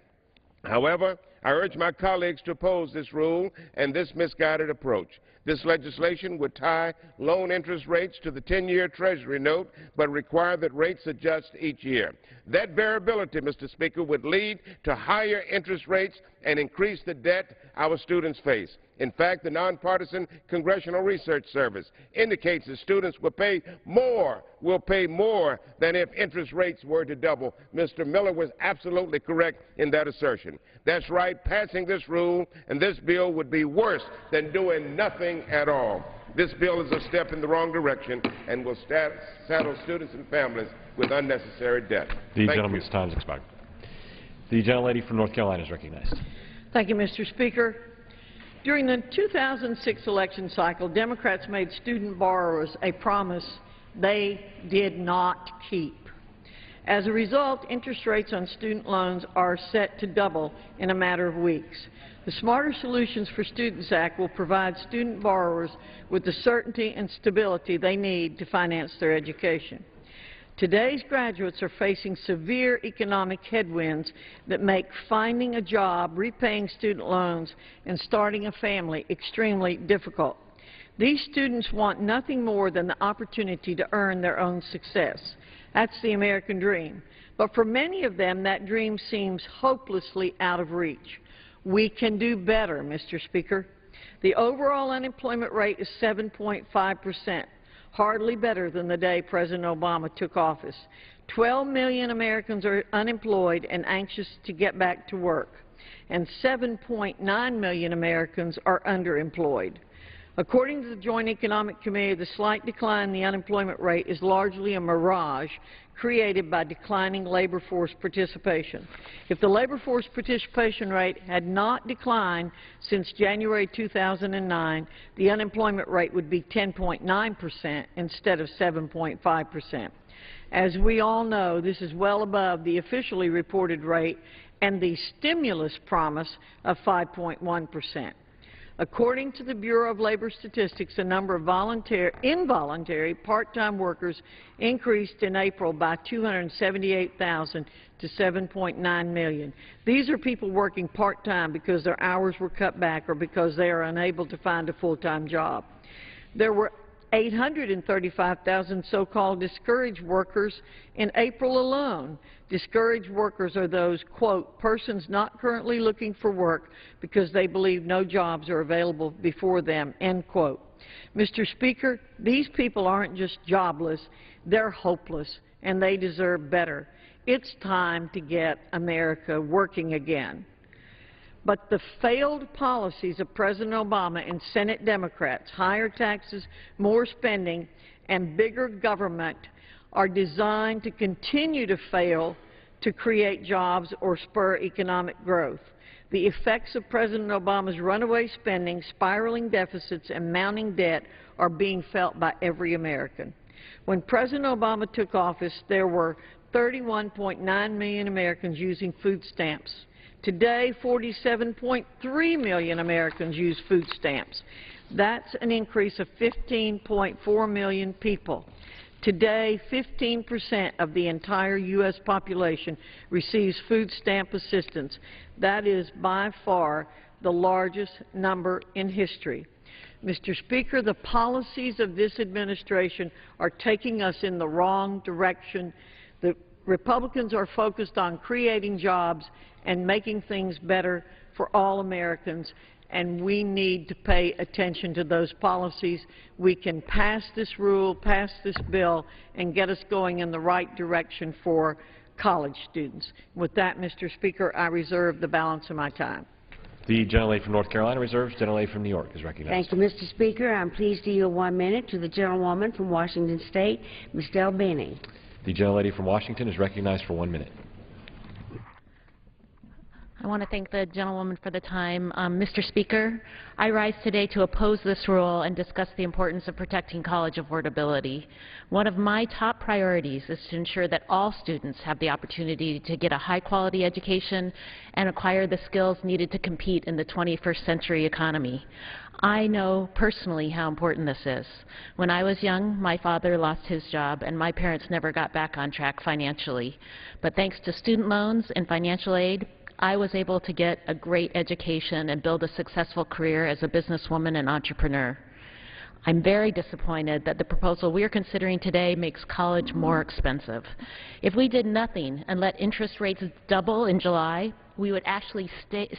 However, I urge my colleagues to oppose this rule and this misguided approach. This legislation would tie loan interest rates to the 10-year Treasury note, but require that rates adjust each year. That variability, Mr. Speaker, would lead to higher interest rates and increase the debt our students face. In fact, the nonpartisan Congressional Research Service indicates that students will pay more than if interest rates were to double. Mr. Miller was absolutely correct in that assertion. That's right, passing this rule and this bill would be worse than doing nothing at all. This bill is a step in the wrong direction and will saddle students and families with unnecessary debt. The gentleman's time has expired. The gentlelady from North Carolina is recognized. Thank you, Mr. Speaker. During the 2006 election cycle, Democrats made student borrowers a promise they did not keep. As a result, interest rates on student loans are set to double in a matter of weeks. The Smarter Solutions for Students Act will provide student borrowers with the certainty and stability they need to finance their education. Today's graduates are facing severe economic headwinds that make finding a job, repaying student loans, and starting a family extremely difficult. These students want nothing more than the opportunity to earn their own success. That's the American dream. But for many of them, that dream seems hopelessly out of reach. We can do better, Mr. Speaker. The overall unemployment rate is 7.5%. Hardly better than the day President Obama took office. 12 million Americans are unemployed and anxious to get back to work, and 7.9 million Americans are underemployed. According to the Joint Economic Committee, the slight decline in the unemployment rate is largely a mirage created by declining labor force participation. If the labor force participation rate had not declined since January 2009, the unemployment rate would be 10.9% instead of 7.5%. As we all know, this is well above the officially reported rate and the stimulus promise of 5.1%. According to the Bureau of Labor Statistics, the number of involuntary part-time workers increased in April by 278,000 to 7.9 million. These are people working part-time because their hours were cut back or because they are unable to find a full-time job. There were 835,000 so-called discouraged workers in April alone. Discouraged workers are those, quote, persons not currently looking for work because they believe no jobs are available before them, end quote. Mr. Speaker, these people aren't just jobless, they're hopeless, and they deserve better. It's time to get America working again. But the failed policies of President Obama and Senate Democrats, higher taxes, more spending, and bigger government, are designed to continue to fail to create jobs or spur economic growth. The effects of President Obama's runaway spending, spiraling deficits, and mounting debt are being felt by every American. When President Obama took office, there were 31.9 million Americans using food stamps. Today, 47.3 million Americans use food stamps. That's an increase of 15.4 million people. Today, 15% of the entire U.S. population receives food stamp assistance. That is by far the largest number in history. Mr. Speaker, the policies of this administration are taking us in the wrong direction. The Republicans are focused on creating jobs and making things better for all Americans, and we need to pay attention to those policies. We can pass this rule, pass this bill, and get us going in the right direction for college students. With that, Mr. Speaker, I reserve the balance of my time. The gentlelady from North Carolina reserves. Gentlelady from New York is recognized. Thank you, Mr. Speaker. I'm pleased to yield 1 minute to the gentlewoman from Washington State, Ms. Del Bene. The gentlelady from Washington is recognized for 1 minute. I want to thank the gentlewoman for the time. Mr. Speaker, I rise today to oppose this rule and discuss the importance of protecting college affordability. One of my top priorities is to ensure that all students have the opportunity to get a high-quality education and acquire the skills needed to compete in the 21st century economy. I know personally how important this is. When I was young, my father lost his job, and my parents never got back on track financially. But thanks to student loans and financial aid, I was able to get a great education and build a successful career as a businesswoman and entrepreneur. I'm very disappointed that the proposal we are considering today makes college more expensive. If we did nothing and let interest rates double in July, we would actually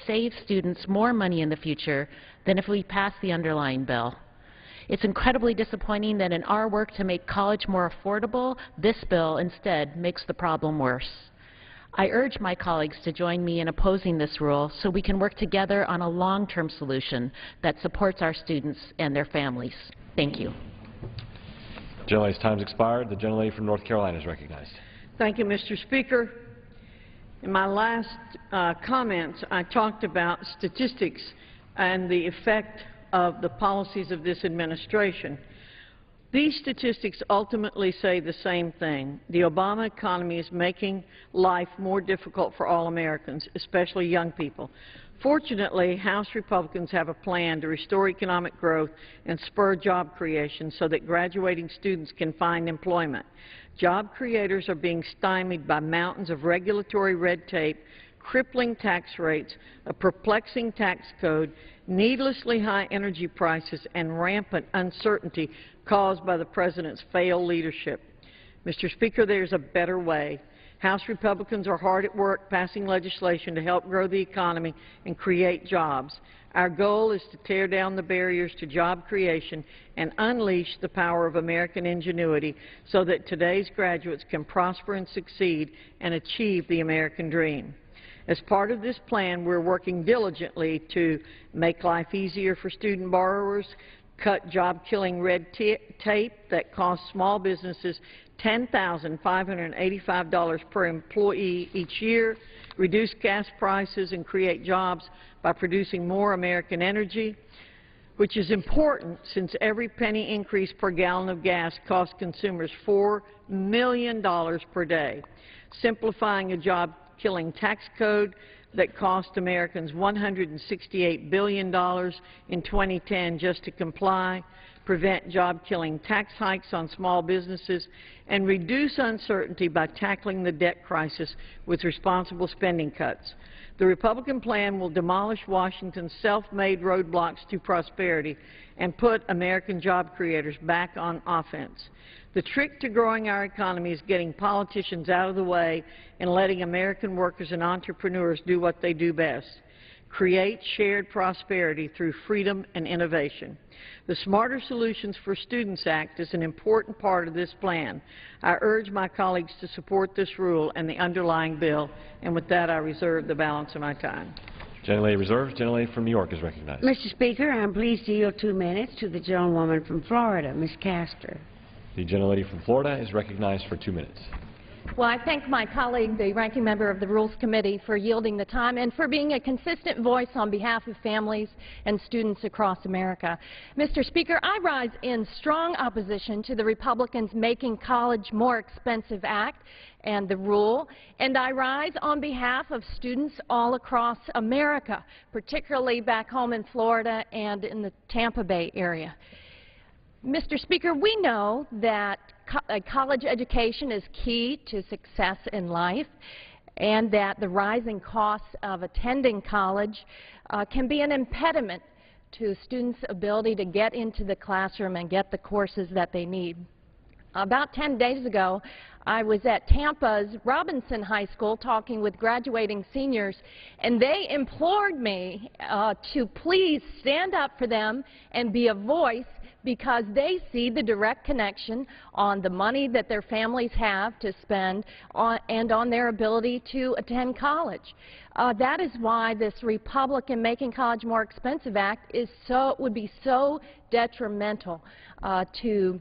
save students more money in the future than if we passed the underlying bill. It's incredibly disappointing that in our work to make college more affordable, this bill instead makes the problem worse. I urge my colleagues to join me in opposing this rule so we can work together on a long-term solution that supports our students and their families. Thank you. Gentlelady's time's expired. The gentlelady from North Carolina is recognized. Thank you, Mr. Speaker. In my last comments, I talked about statistics and the effect of the policies of this administration. These statistics ultimately say the same thing. The Obama economy is making life more difficult for all Americans, especially young people. Fortunately, House Republicans have a plan to restore economic growth and spur job creation so that graduating students can find employment. Job creators are being stymied by mountains of regulatory red tape, crippling tax rates, a perplexing tax code, needlessly high energy prices, and rampant uncertainty caused by the President's failed leadership. Mr. Speaker, there's a better way. House Republicans are hard at work passing legislation to help grow the economy and create jobs. Our goal is to tear down the barriers to job creation and unleash the power of American ingenuity so that today's graduates can prosper and succeed and achieve the American dream. As part of this plan, we're working diligently to make life easier for student borrowers, cut job-killing red tape that costs small businesses $10,585 per employee each year, reduce gas prices and create jobs by producing more American energy, which is important since every penny increase per gallon of gas costs consumers $4 million per day. Simplifying a job-killing tax code that cost Americans $168 billion in 2010 just to comply, prevent job-killing tax hikes on small businesses, and reduce uncertainty by tackling the debt crisis with responsible spending cuts. The Republican plan will demolish Washington's self-made roadblocks to prosperity and put American job creators back on offense. The trick to growing our economy is getting politicians out of the way and letting American workers and entrepreneurs do what they do best: create shared prosperity through freedom and innovation. The Smarter Solutions for Students Act is an important part of this plan. I urge my colleagues to support this rule and the underlying bill, and with that I reserve the balance of my time. Gentlelady reserves. Gentlelady from New York is recognized. Mr. Speaker, I'm pleased to yield 2 minutes to the gentlewoman from Florida, Ms. Castor. The gentlelady from Florida is recognized for 2 minutes. Well, I thank my colleague, the ranking member of the Rules Committee, for yielding the time and for being a consistent voice on behalf of families and students across America. Mr. Speaker, I rise in strong opposition to the Republicans' Making College More Expensive Act and the rule, and I rise on behalf of students all across America, particularly back home in Florida and in the Tampa Bay area. Mr. Speaker, we know that a college education is key to success in life, and that the rising costs of attending college can be an impediment to students' ability to get into the classroom and get the courses that they need. About 10 days ago, I was at Tampa's Robinson High School talking with graduating seniors, and they implored me to please stand up for them and be a voice, because they see the direct connection on the money that their families have to spend and on their ability to attend college. That is why this Republican Making College More Expensive Act would be so detrimental to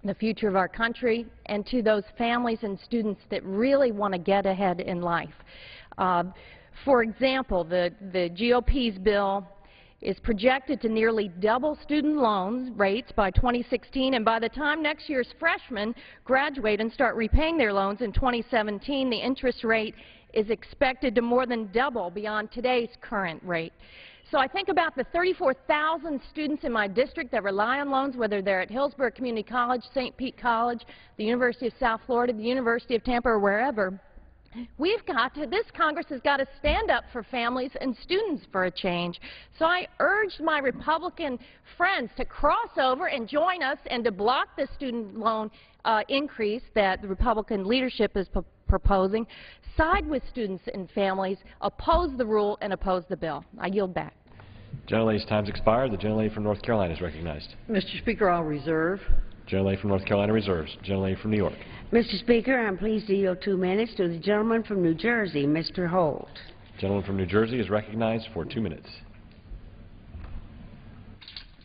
the future of our country and to those families and students that really want to get ahead in life. For example, the GOP's bill is projected to nearly double student loan rates by 2016, and by the time next year's freshmen graduate and start repaying their loans in 2017, the interest rate is expected to more than double beyond today's current rate. So I think about the 34,000 students in my district that rely on loans, whether they're at Hillsborough Community College, St. Pete College, the University of South Florida, the University of Tampa, or wherever. This Congress has got to stand up for families and students for a change. So I urged my Republican friends to cross over and join us and to block the student loan increase that the Republican leadership is proposing, side with students and families, oppose the rule, and oppose the bill. I yield back. Gentlelady's time's expired. The gentlelady from North Carolina is recognized. Mr. Speaker, I'll reserve. Gentlelady from North Carolina reserves. Gentlelady from New York. Mr. Speaker, I'm pleased to yield 2 minutes to the gentleman from New Jersey, Mr. Holt. The gentleman from New Jersey is recognized for 2 minutes.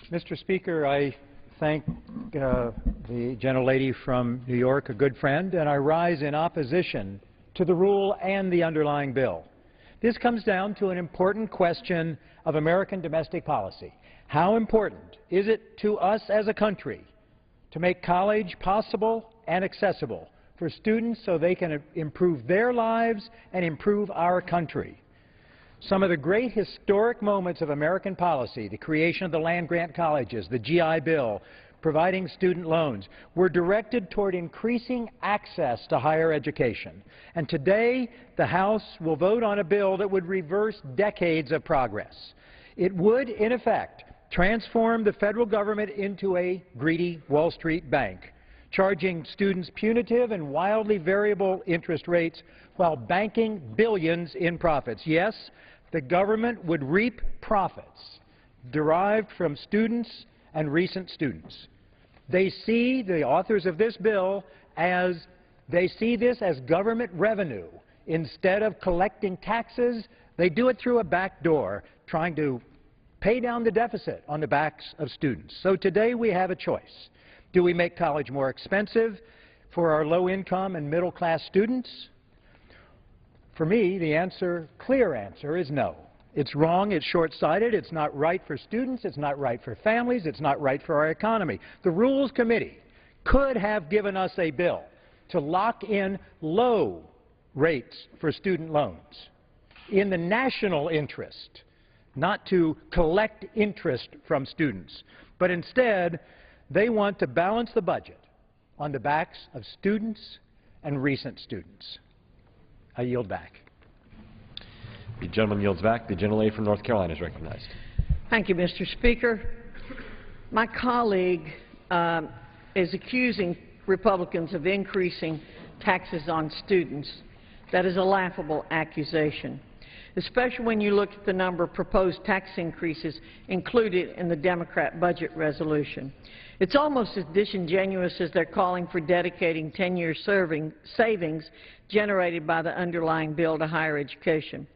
Mr. Speaker, I thank the gentlelady from New York, a good friend, and I rise in opposition to the rule and the underlying bill. This comes down to an important question of American domestic policy. How important is it to us as a country to make college possible and accessible for students so they can improve their lives and improve our country? Some of the great historic moments of American policy, the creation of the land-grant colleges, the GI Bill, providing student loans, were directed toward increasing access to higher education. And today, the House will vote on a bill that would reverse decades of progress. It would, in effect, transform the federal government into a greedy Wall Street bank, charging students punitive and wildly variable interest rates while banking billions in profits. Yes, the government would reap profits derived from students and recent students. They see, the authors of this bill, they see this as government revenue. Instead of collecting taxes, they do it through a back door, trying to pay down the deficit on the backs of students. So today we have a choice. Do we make college more expensive for our low-income and middle-class students? For me, the clear answer is no. It's wrong, it's short-sighted, it's not right for students, it's not right for families, it's not right for our economy. The Rules Committee could have given us a bill to lock in low rates for student loans in the national interest, not to collect interest from students. But instead, they want to balance the budget on the backs of students and recent students. I yield back. The gentleman yields back. The gentlelady from North Carolina is recognized. Thank you, Mr. Speaker. My colleague is accusing Republicans of increasing taxes on students. That is a laughable accusation, especially when you look at the number of proposed tax increases included in the Democrat budget resolution. It's almost as disingenuous as they're calling for dedicating 10-year savings generated by the underlying bill to higher education.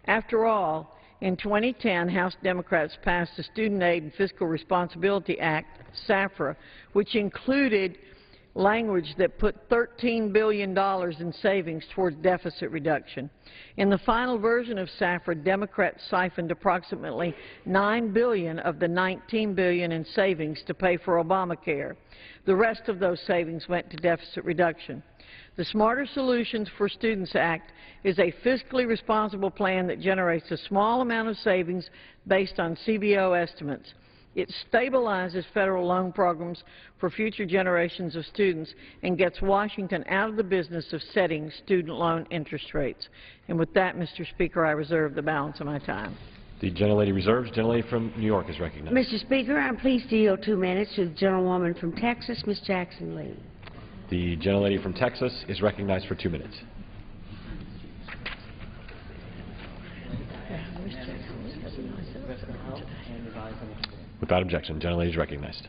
After all, in 2010, House Democrats passed the Student Aid and Fiscal Responsibility Act, SAFRA, which included language that put $13 billion in savings towards deficit reduction. In the final version of SAFRA, Democrats siphoned approximately $9 billion of the $19 billion in savings to pay for Obamacare. The rest of those savings went to deficit reduction. The Smarter Solutions for Students Act is a fiscally responsible plan that generates a small amount of savings based on CBO estimates. It stabilizes federal loan programs for future generations of students and gets Washington out of the business of setting student loan interest rates. And with that, Mr. Speaker, I reserve the balance of my time. The gentlelady reserves. Gentlelady from New York is recognized. Mr. Speaker, I'm pleased to yield 2 minutes to the gentlewoman from Texas, Ms. Jackson Lee. The gentlelady from Texas is recognized for 2 minutes. Without objection, the gentlelady is recognized.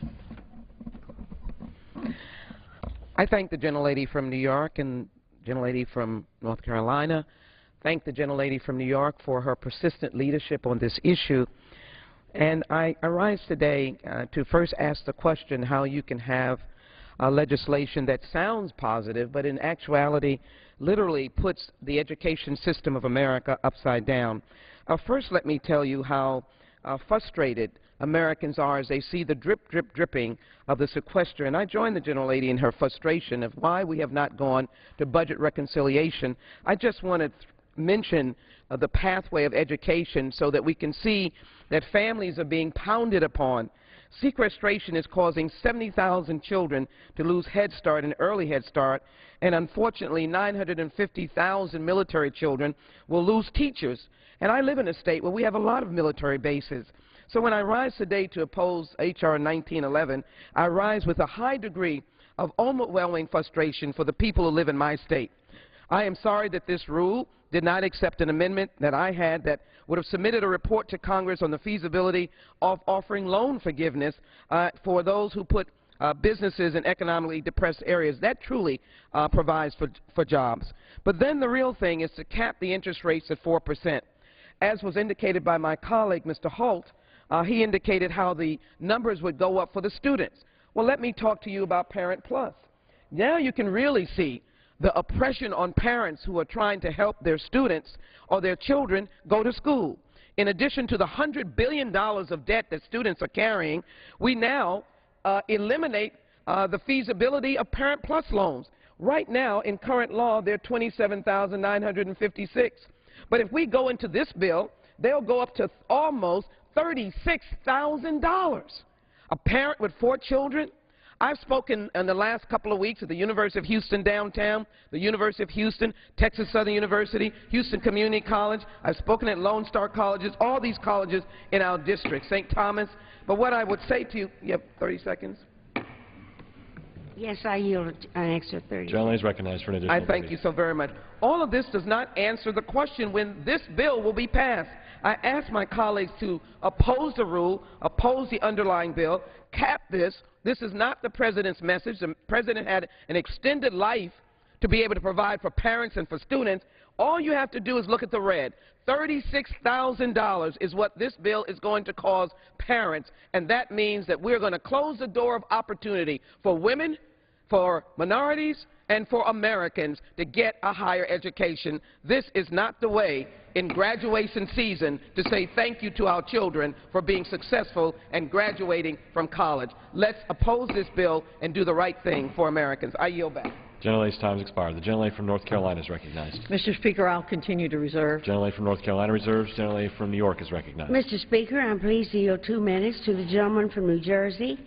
I thank the gentlelady from New York and gentlelady from North Carolina. Thank the gentlelady from New York for her persistent leadership on this issue. And I rise today to first ask the question how you can have legislation that sounds positive, but in actuality literally puts the education system of America upside down. First, let me tell you how frustrated Americans are as they see the drip, drip, dripping of the sequester. And I join the gentlelady in her frustration of why we have not gone to budget reconciliation. I just want to mention the pathway of education so that we can see that families are being pounded upon. Sequestration is causing 70,000 children to lose Head Start and early Head Start, and unfortunately 950,000 military children will lose teachers. And I live in a state where we have a lot of military bases. So when I rise today to oppose H.R. 1911, I rise with a high degree of overwhelming frustration for the people who live in my state. I am sorry that this rule did not accept an amendment that I had that would have submitted a report to Congress on the feasibility of offering loan forgiveness for those who put businesses in economically depressed areas. That truly provides for jobs. But then the real thing is to cap the interest rates at 4%. As was indicated by my colleague, Mr. Holt, he indicated how the numbers would go up for the students. Well, let me talk to you about Parent Plus. Now you can really see the oppression on parents who are trying to help their students or their children go to school. In addition to the $100 billion of debt that students are carrying, we now eliminate the feasibility of Parent Plus loans. Right now, in current law, they're $27,956. But if we go into this bill, they'll go up to almost $36,000. A parent with 4 children. I've spoken in the last couple of weeks at the University of Houston downtown, the University of Houston, Texas Southern University, Houston Community College. I've spoken at Lone Star colleges, all these colleges in our district, St. Thomas. But what I would say to you, you have 30 seconds? Yes, I yield an extra 30. Gentlelady is recognized for an additional 30. I thank you so very much. All of this does not answer the question when this bill will be passed. I ask my colleagues to oppose the rule, oppose the underlying bill, cap this. This is not the President's message. The President had an extended life to be able to provide for parents and for students. All you have to do is look at the red. $36,000 is what this bill is going to cause parents, and that means that we're going to close the door of opportunity for women, for minorities, and for Americans to get a higher education. This is not the way in graduation season to say thank you to our children for being successful and graduating from college. Let's oppose this bill and do the right thing for Americans. I yield back. Gentlelady's time has expired. The gentlelady from North Carolina is recognized. Mr. Speaker, I'll continue to reserve. Gentlelady from North Carolina reserves. Gentlelady from New York is recognized. Mr. Speaker, I'm pleased to yield 2 minutes to the gentleman from New Jersey,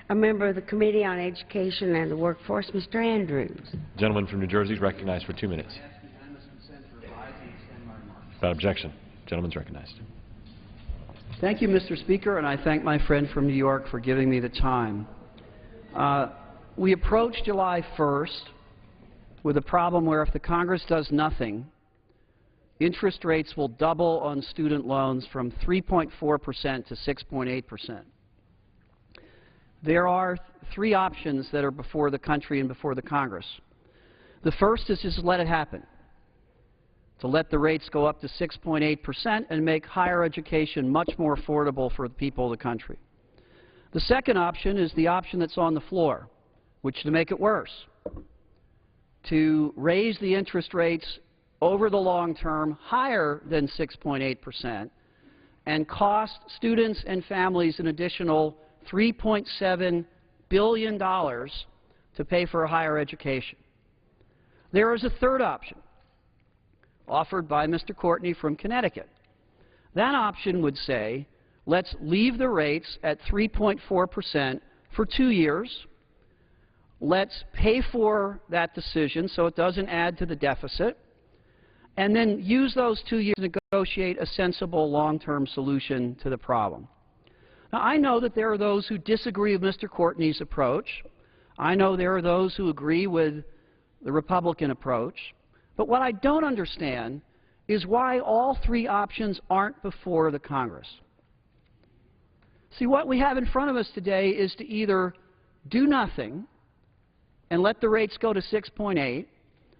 a member of the Committee on Education and the Workforce, Mr. Andrews. The gentleman from New Jersey is recognized for 2 minutes. Without objection, the gentleman is recognized. Thank you, Mr. Speaker, and I thank my friend from New York for giving me the time. We approach July 1st with a problem where if the Congress does nothing, interest rates will double on student loans from 3.4% to 6.8%. There are 3 options that are before the country and before the Congress. The first is just let it happen, to let the rates go up to 6.8% and make higher education much more affordable for the people of the country. The second option is the option that's on the floor, which is to make it worse, to raise the interest rates over the long term higher than 6.8% and cost students and families an additional $3.7 billion to pay for a higher education. There is a third option offered by Mr. Courtney from Connecticut. That option would say, let's leave the rates at 3.4% for 2 years. Let's pay for that decision so it doesn't add to the deficit, and then use those 2 years to negotiate a sensible long-term solution to the problem. Now, I know that there are those who disagree with Mr. Courtney's approach. I know there are those who agree with the Republican approach, but what I don't understand is why all three options aren't before the Congress. See, what we have in front of us today is to either do nothing and let the rates go to 6.8,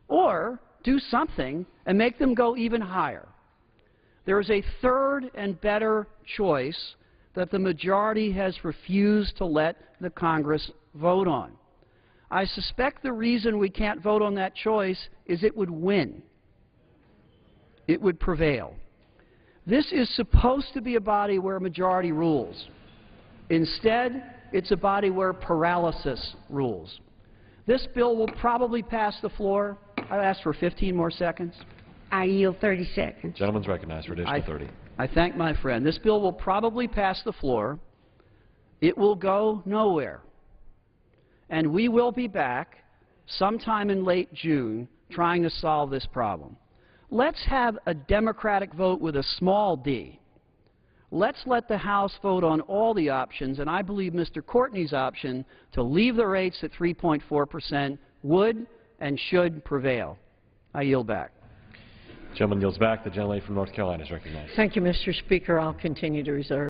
or do something and make them go even higher. There is a third and better choice that the majority has refused to let the Congress vote on. I suspect the reason we can't vote on that choice is it would win. It would prevail. This is supposed to be a body where majority rules. Instead, it's a body where paralysis rules. This bill will probably pass the floor. I'll ask for 15 more seconds. I yield 30 seconds. Gentleman's recognized for additional 30. I thank my friend. This bill will probably pass the floor. It will go nowhere. And we will be back sometime in late June trying to solve this problem. Let's have a Democratic vote with a small d. Let's let the House vote on all the options, and I believe Mr. Courtney's option to leave the rates at 3.4% would and should prevail. I yield back. Gentleman yields back. The gentlelady from North Carolina is recognized. Thank you, Mr. Speaker. I'll continue to reserve.